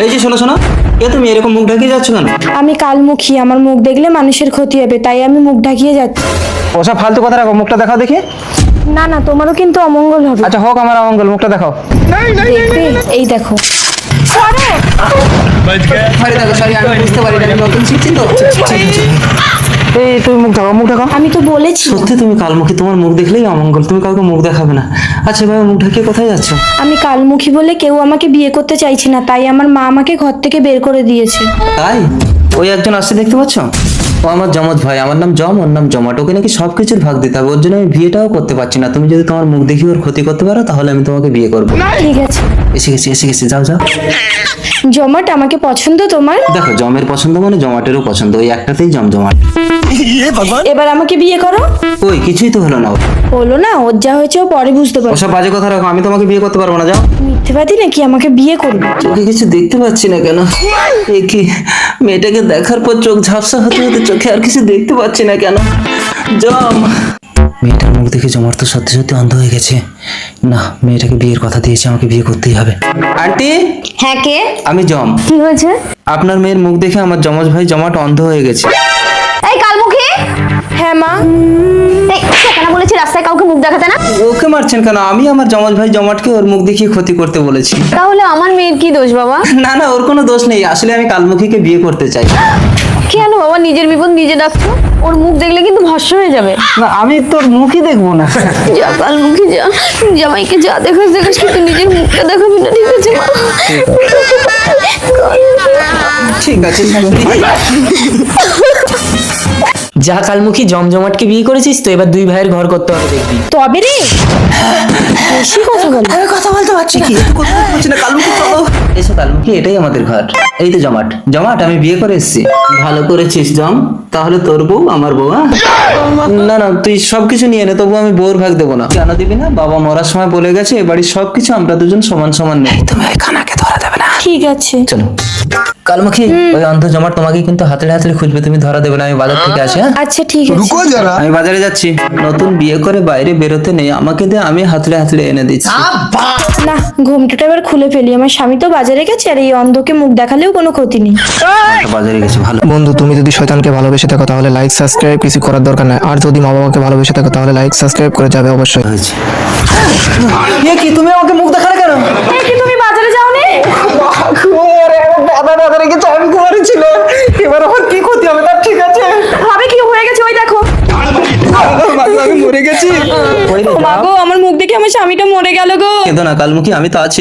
এই যে শোনো শোনো, কে তুমি এরকম মুখ ঢাকিয়ে যাচ্ছ কেন? আমি কালমুখী, আমার মুখ দেখলে মানুষের ক্ষতি হবে, তাই আমি মুখ ঢাকিয়ে যাচ্ছি। ওসব ফালতু কথা রাখো, মুখটা দেখাও দেখি। না না, তোমারও কিন্তু অমঙ্গল হবে। আচ্ছা হোক আমার অমঙ্গল, মুখটা দেখাও। দেখবে, এই দেখো। সরি দেখো, সরি, আমি বুঝতে পারি না, আমি নতুন শিখছি তো। ঠিক আছে। এই তুমি মুখ দেখাও, মুখ দেখাও। আমি তো বলেছি সত্যি তুমি কালমুখী, তোমার মুখ দেখলেই অমঙ্গল, তুমি কাউকে মুখ দেখাবে না। আচ্ছা এভাবে মুখ ঢাকিয়ে কোথায় যাচ্ছ? আমি কালমুখী বলে কেউ আমাকে বিয়ে করতে চাইছে না, তাই আমার মা আমাকে ঘর থেকে বের করে দিয়েছে। তাই? ওই একজন আসছে দেখতে পাচ্ছ? ও আমার জমজ ভাই, আমার নাম জম, ওর নাম জমাট। ওকে নাকি সবকিছুর ভাগ দিতে হবে, ওর জন্য আমি বিয়েটাও করতে পারছি না। তুমি যদি তোমার মুখ দেখি ওর ক্ষতি করতে পারো তাহলে আমি তোমাকে বিয়ে করবো। ঠিক আছে। এসে গেছি, এসে গেছি, যাও যাও। জমাট আমাকে পছন্দ তোমার? দেখো, জমের পছন্দ মানে জমাটেরও পছন্দ, ওই একটাতেই জমজমাট। এবার আমাকে বিয়ে করো। ওই কিছুই তো হলো না। হলো না, ওর যা হয়েছে ও পরে বুঝতে পারবে। ওসব বাজে কথা রাখো, আমি তোমাকে বিয়ে করতে পারবো না, যাও। মিথ্যেবাদী নাকি, আমাকে বিয়ে করবে? চোখে কিছু দেখতে পাচ্ছি না কেন? এ কি, মেয়েটাকে দেখার পর চোখ ঝাপসা হতে হতে চোখে আর কিছু দেখতে পাচ্ছি না কেন? জম। মেয়েটার মুখ দেখে জমার তো সত্যি সত্যি অন্ধ হয়ে গেছে। না, মেয়েটাকে বিয়ের কথা দিয়েছে, আমাকে বিয়ে করতেই হবে। আন্টি, হ্যাঁ কে? আমি জম। কি হয়েছে? আপনার মেয়ের মুখ দেখে আমার জমজ ভাই জমাট অন্ধ হয়ে গেছে। এই কালমুখী, হ্যাঁ মা। এই কেন বলেছি রাস্তায় কাউকে মুখ দেখাতে না? ওকে মারছেন কেন? আমি আমার জমজ ভাই জমাটকে ওর মুখ দেখিয়ে ক্ষতি করতে বলেছি। তাহলে আমার মেয়ের কি দোষ বাবা? না না, ওর কোনো দোষ নেই, আসলে আমি কালমুখীকে বিয়ে করতে চাই। কেন বাবা, নিজের বিপদ নিজে ডাকছো? ওর মুখ দেখলে কিন্তু ভস্ম হয়ে যাবে। না আমি তোর মুখই দেখবো না। যা কালমুখী যা, জামাইকে যা দেখাস দেখাস, কিন্তু নিজের মুখটা দেখাবি না, ঠিক আছে মা? ঠিক আছে শাশুড়ি। যা কালমুখী জমজমাটকে বিয়ে করেছিস তো, এবার দুই ভাইয়ের ঘর করতে হবে দেখবি। তবে রে, বেশি কথা বল। আমি কথা বলতে পারছি কি? একটু কথা বলতে পারছি না। কালমুখী চলো। এসো কালমুখী, এটাই আমাদের ঘর। এই তো জমাট। জমাট, আমি বিয়ে করে এসেছি। ভালো করেছিস জম, তাহলে তোর বউ আমার বউ। হ্যাঁ, না না, তুই সবকিছু নিয়ে নে, তবু আমি বউর ভাগ দেবো না। কেন দিবি না? বাবা মরার সময় বলে গেছে এ বাড়ির সবকিছু আমরা দুজন সমান সমান নেই। তুমি ওই খানাকে ধরা দেবে না। ঠিক আছে। চলো কালমুখী, ওই অন্ধ জমাট তোমাকে কিন্তু হাতড়ে হাতড়ে খুঁজবে, তুমি ধরা দেবে না। আমি বাজার থেকে আসি। হ্যাঁ, আচ্ছা ঠিক আছে। আমি বাজারে যাচ্ছি। নতুন বিয়ে করে বাইরে বেরোতে নেই, আমাকে দিয়ে আমি হাতড়ে হাতড়ে এনে দিচ্ছি। না, ঘুমটাটা এবার খুলে ফেলি। আমার স্বামী তো বাজারে গেছে, আর এই অন্ধকে মুখ দেখালেও কোনো ক্ষতি নেই। বাজারে গেছে, ভালো। বন্ধু, তুমি যদি শয়তানকে ভালোবেসে থাকো তাহলে লাইক সাবস্ক্রাইব কিছু করার দরকার নাই। আর যদি মা বাবাকে ভালোবেসে থাকো তাহলে লাইক সাবস্ক্রাইব করে যাবে অবশ্যই। হয়েছে। এ কি, তুমি আমাকে মুখ দেখালে কেন? কি তুমি বাজারে যাওনি? দাদা দাদা রেখেছে, আমি ঘরে ছিল। এবার আমার কি ক্ষতি হবে তার? ঠিক আছে, হবে কি, হয়ে গেছে, ওই দেখো। আমি মরে গেছি। ও মা গো, আমার মুখ দেখে আমার স্বামীটা মরে গেল গো। কেঁদো না কালমুখী, আমি তো আছি।